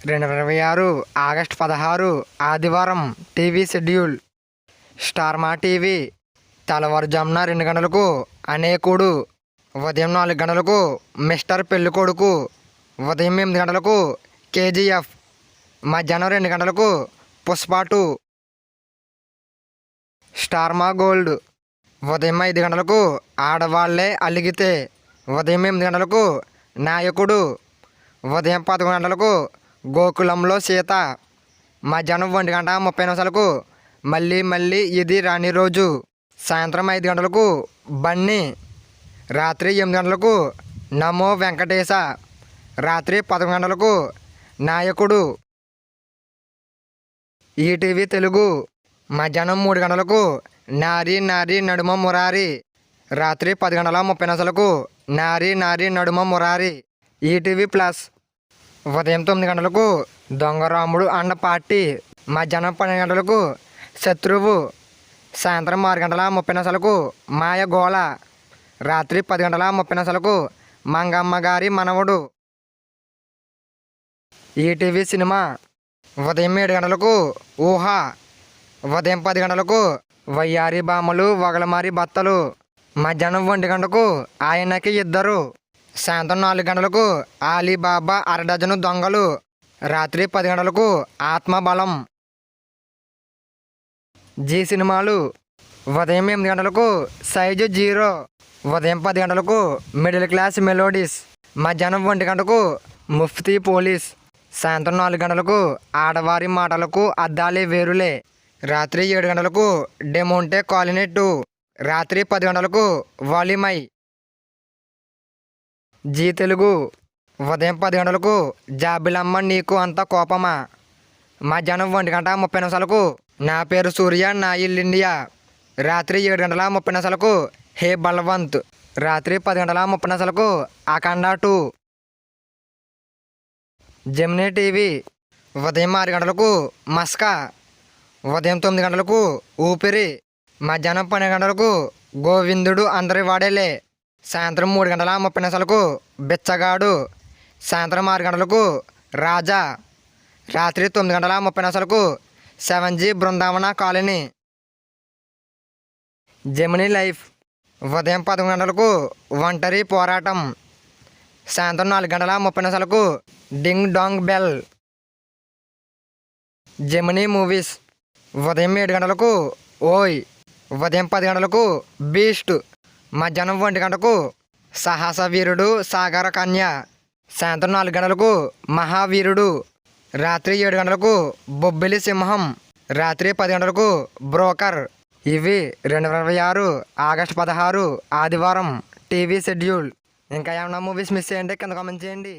2026 August 16 ఆదివారం TV schedule. Star మా TV తెల్లవారుజామున 2 గంటలకు అనేకుడు, ఉదయం 4 గంటలకు మిస్టర్ పెళ్ళికొడుకు, ఉదయం 8 గంటలకు కేజీఎఫ్, మధ్యాహ్నం 2 గంటలకు పుష్ప 2. స్టార్ మా గోల్డ్ ఉదయం 5 గంటలకు ఆడవాళ్లే అలిగితే, ఉదయం 8 గంటలకు నాయకుడు, ఉదయం 11 గంటలకు గోకులంలో సీత, మధ్యాహ్నం 1:30 మళ్ళీ మళ్ళీ ఇది రాని రోజు, సాయంత్రం 5 గంటలకు బన్నీ, రాత్రి 8 గంటలకు నమో వెంకటేశ, రాత్రి 11 గంటలకు నాయకుడు. ఈటీవీ తెలుగు మధ్యాహ్నం 3 గంటలకు నారీ నారీ నడుమ మురారి, రాత్రి 10:30 నారీ నారీ నడుమ మురారి. ఈటీవీ ప్లస్ ఉదయం 9 గంటలకు దొంగరాముడు అండ పార్టీ, మధ్యాహ్నం 12 గంటలకు శత్రువు, సాయంత్రం 6:30 మాయగోళ, రాత్రి 10:30 మంగమ్మ గారి మనవడు. ఈటీవీ సినిమా ఉదయం 7 గంటలకు ఊహ, ఉదయం 10 గంటలకు వయ్యారి బామలు వగలమారి బత్తలు, మధ్యాహ్నం 1 గంటకు ఆయనకి ఇద్దరు, సాయంత్రం 4 గంటలకు ఆలీబాబా అరడజను దొంగలు, రాత్రి 10 గంటలకు ఆత్మబలం. జీ సినిమాలు ఉదయం 8 గంటలకు సైజు 0, ఉదయం 10 గంటలకు మిడిల్ క్లాస్ మెలోడీస్, మధ్యాహ్నం 1 గంటకు ముఫ్తీ పోలీస్, సాయంత్రం 4 గంటలకు ఆడవారి మాటలకు అద్దాలే వేరులే, రాత్రి 7 గంటలకు డెమోంటే కాలనీ 2, రాత్రి 10 గంటలకు వాలిమై. జీ తెలుగు ఉదయం 10 గంటలకు జాబిలమ్మ నీకు అంత కోపమా, మధ్యాహ్నం 1:30 నా పేరు సూర్య నా ఇల్లు ఇండియా, రాత్రి 7:30 హే బలవంత్, రాత్రి 10:30 అఖండ 2. జెమినీ టీవీ ఉదయం 6 గంటలకు మస్కా, ఉదయం 9 గంటలకు ఊపిరి, మధ్యాహ్నం 12 గంటలకు గోవిందుడు అందరి వాడేలే, సాయంత్రం 3:30 బిచ్చగాడు, సాయంత్రం 6 గంటలకు రాజా, రాత్రి 9:30 7G Brindavana colony. Gemini life ఉదయం 11 గంటలకు ఒంటరి పోరాటం, సాయంత్రం 4:30 ding dong bell. Gemini movies ఉదయం 7 గంటలకు ఓయ్, ఉదయం 10 గంటలకు బీస్ట్, మధ్యాహ్నం 1 గంటకు సాహస వీరుడు సాగర కన్య, సాయంత్రం 4 గంటలకు మహావీరుడు, రాత్రి 7 గంటలకు బొబ్బిలి సింహం, రాత్రి 10 గంటలకు బ్రోకర్. ఇవి 2026 ఆగస్టు 16 ఆదివారం టీవీ షెడ్యూల్. ఇంకా ఏమైనా మూవీస్ మిస్ చేయండి కింద కామెంట్ చేయండి.